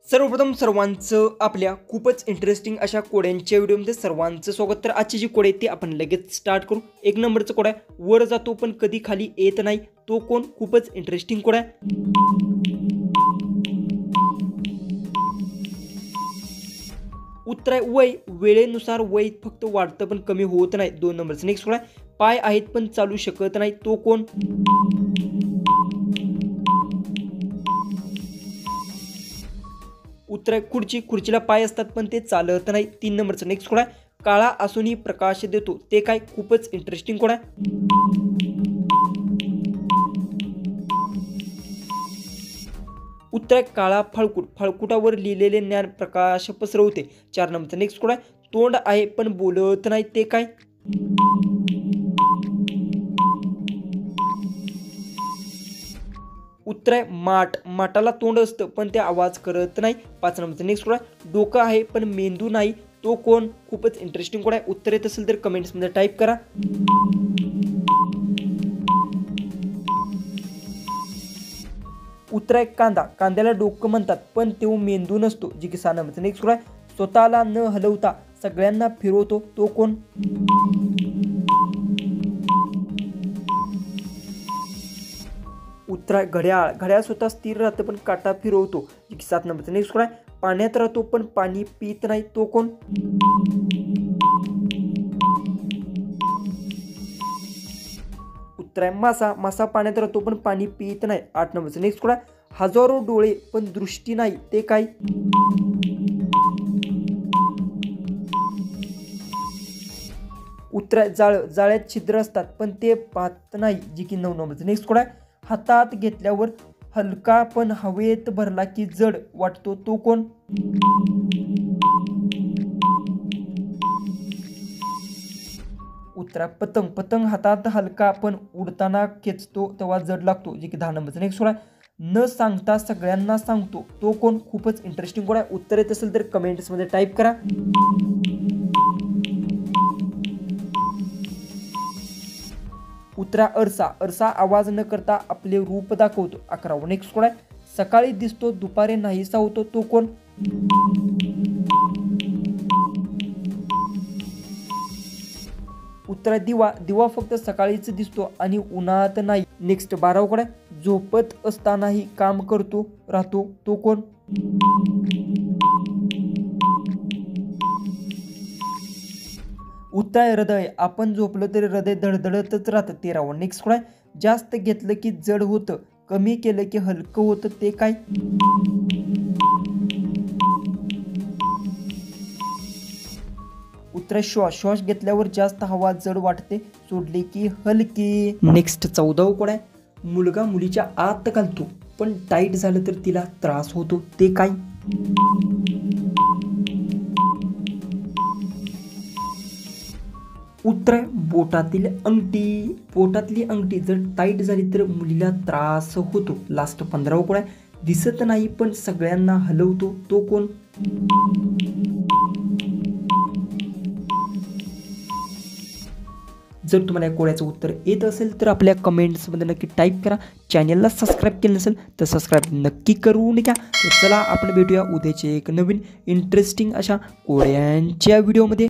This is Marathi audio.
सर्वप्रथम सर्वांचं आपल्या खूपच इंटरेस्टिंग अशा कोड्यांच्या व्हिडिओमध्ये सर्वांचं स्वागत। तर आजची जी कोड आहे ती आपण लगेच स्टार्ट करू। एक नंबरचा कोड आहे, वर जातो पण कधी खाली येत नाही, तो कोण? खूपच इंटरेस्टिंग कोड आहे। उत्तर आहे वय, वेळेनुसार वय फक्त वाढतं पण कमी होत नाही। दोन नंबरचा नेक्स्ट कोड आहे, पाय आहेत पण चालू शकत नाही, तो कोण? उत्तर आहे खुर्ची, खुर्चीला पाय असतात पण ते चालत नाही। तीन नंबरचा नेक्स्ट कोड आहे, काळा असूनही प्रकाश देतो, ते काय? खूपच इंटरेस्टिंग कोड आहे। उत्तर आहे काळा फळकुट, फळकुटावर लिहिलेले ज्ञान प्रकाश पसरवते। चार नंबरचा नेक्स्ट कोड आहे, तोंड आहे पण बोलत नाही, ते काय? उत्तर आहे माठ, माठाला तोंड असतं पण ते आवाज करत नाही। पाच नंबरचा नेक्स्ट कोड आहे, डोकं आहे पण मेंदू नाही, तो कोण? खूपच इंटरेस्टिंग कोड आहे। उत्तर येत असेल तर कमेंट्समध्ये टाईप करा। उत्तर आहे कांदा, कांद्याला डोकं म्हणतात पण तो मेंदू नसतो, जी की सहा नंबरचा नेक्स्ट कोड आहे, स्वतःला न हलवता सगळ्यांना फिरवतो, तो कोण? उत्तर आहे घड्याळ, घड्याळ स्वतः स्थिर राहतं पण काटा फिरवतो, जी की सात नंबरचा नेक्स्ट कोड आहे, पाण्यात राहतो पण पाणी पित नाही, तो कोण? उत्तर आहे मासा, मासा पाण्यात राहतो पण पाणी पित नाही। आठ नंबरचा नेक्स्ट कोड आहे, हजारो डोळे पण दृष्टी नाही, ते काय? उत्तर आहे जाळ, जाळ्यात छिद्र असतात पण ते पाहत नाही, जी की नऊ नंबरचा नेक्स्ट कोड आहे, हातात घेतल्यावर हलका पण हवेत भरला की जड वाटतो, तो कोण? उत्तर आहे पतंग, पतंग हातात हलका पण उडताना खेचतो तेव्हा जड लागतो, जे की दहा नंबरचा नेक्स्ट कोड आहे, न सांगता सगळ्यांना सांगतो, तो कोण? खूपच इंटरेस्टिंग कोड आहे। उत्तर येत असेल तर कमेंट्समध्ये टाईप करा। उत्तर आहे अरसा, अरसा आवाज न करता आपले रूप दाखवतो। अकरावा नेक्स्ट कोड आहे, सकाळी दिसतो दुपारी नाहीसा होतो, तो कोण? उत्तर आहे दिवा, दिवा फक्त सकाळीच दिसतो आणि उन्हात नाही। नेक्स्ट बारावा कोड आहे, झोपत असतानाही काम करतो राहतो, तो कोण? उत्तर आहे हृदय, आपण झोपलो तरी हृदय धडधडतच राहतं। तेरावं नेक्स्ट कोड आहे, जास्त घेतलं की जड होतं, कमी केलं की हलकं होतं, ते काय? उत्तर आहे श्वास, श्वास घेतल्यावर जास्त हवा जड वाटते, सोडली की हलकी। नेक्स्ट चौदावं कोड आहे, मुलगा मुलीच्या आत घालतो पण टाईट झालं तर तिला त्रास होतो, ते काय? उत्तर आहे बोटातील अंगठी, बोटातली अंगठी जर टाईट झाली तर मुलीला त्रास होतो। लास्ट 15वा कोड आहे, दिसत नाही पण सगळ्यांना हलवतो, तो कोण? जर तुम्हाला या कोड्याचं उत्तर येत असेल तर आपल्या कमेंट्समध्ये नक्की टाईप करा। चॅनलला सबस्क्राईब केलं नसेल तर सबस्क्राईब नक्की करून घ्या। तर चला आपण भेटूया उद्याचे एक नवीन इंटरेस्टिंग अशा कोड्यांच्या व्हिडिओमध्ये।